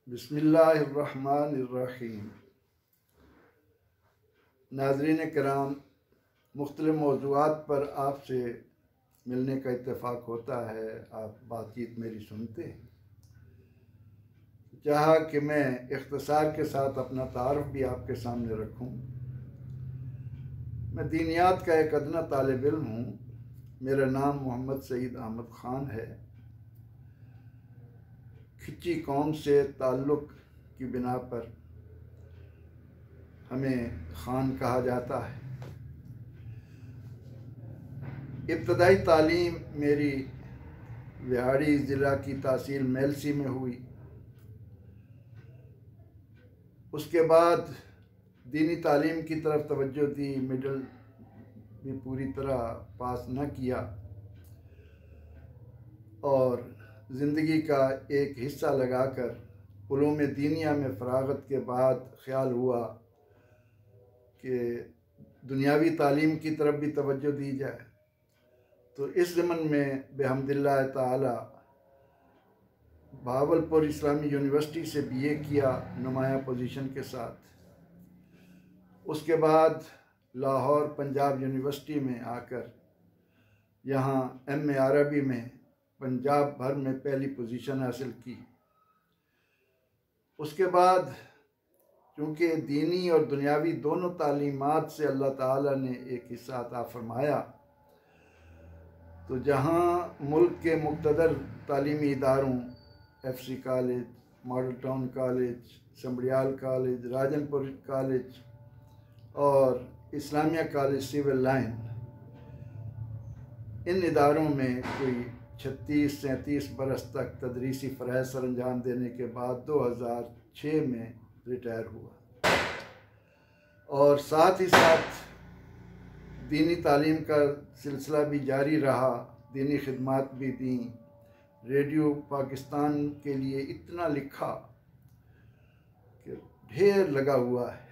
बिस्मिल्लाहिर्रहमानिर्रहीम। नाज़रीन किराम, मुख्तलिफ़ मौज़ूआत पर आपसे मिलने का इत्तेफ़ाक होता है। आप बातचीत मेरी सुनते हैं। चाहा कि मैं इख्तिसार के साथ अपना तारुफ़ भी आपके सामने रखूं। मैं दीनियात का एक अदना तालिब इल्म हूँ। मेरा नाम मोहम्मद सईद अहमद ख़ान है। खिच्ची कौम से ताल्लुक़ की बिना पर हमें ख़ान कहा जाता है। इब्तदाई तालीम मेरी विहाड़ी ज़िला की तहसील मेलसी में हुई। उसके बाद दीनी तालीम की तरफ तवज्जो दी। मिडल भी पूरी तरह पास न किया और ज़िंदगी का एक हिस्सा लगाकर उलूम दीनिया में फ़राग़त के बाद ख़्याल हुआ कि दुनियावी तालीम की तरफ भी तवज्जो दी जाए। तो इस ज़मन में बिहम्दिल्लाह ताला भावलपुर इस्लामी यूनिवर्सिटी से BA किया नुमाया पोजीशन के साथ। उसके बाद लाहौर पंजाब यूनिवर्सिटी में आकर यहाँ MA अरबी में पंजाब भर में पहली पोजीशन हासिल की। उसके बाद चूँकि दीनी और दुनियावी दोनों तालीमात से अल्लाह ताला ने एक हिस्सा अता फरमाया, तो जहाँ मुल्क के मुक़्तदर तालीमी इदारों FC college, model town college, Sambrial college, Rajanpur college और इस्लामिया कॉलेज सिविल लाइन, इन इदारों में कोई 36-37 बरस तक तदरीसी फ़राइज़ सर अंजाम देने के बाद 2006 में रिटायर हुआ। और साथ ही साथ दीनी तालीम का सिलसिला भी जारी रहा। दीनी खिदमात भी दी। रेडियो पाकिस्तान के लिए इतना लिखा कि ढेर लगा हुआ है।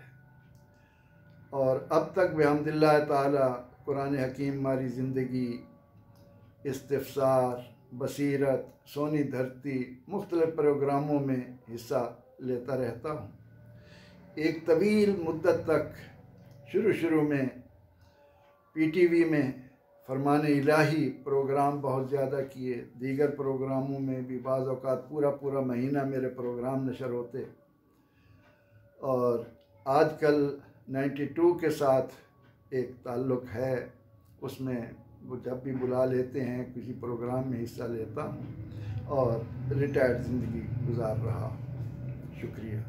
और अब तक बिहम्दिल्लाह ताला कुरान हकीम हमारी ज़िंदगी, इस्तिफ़सार, बसीरत, सोनी धरती, मुख्तलिफ़ प्रोग्रामों में हिस्सा लेता रहता हूँ। एक तवील मुद्दत तक शुरू में PTV में फरमान इलाही प्रोग्राम बहुत ज़्यादा किए। दीगर प्रोग्रामों में भी बाज़ औक़ात पूरा महीना मेरे प्रोग्राम नशर होते। और आजकल 92 के साथ एक ताल्लुक़ है, उसमें वो जब भी बुला लेते हैं किसी प्रोग्राम में हिस्सा लेता हूँ और रिटायर्ड ज़िंदगी गुजार रहा। शुक्रिया।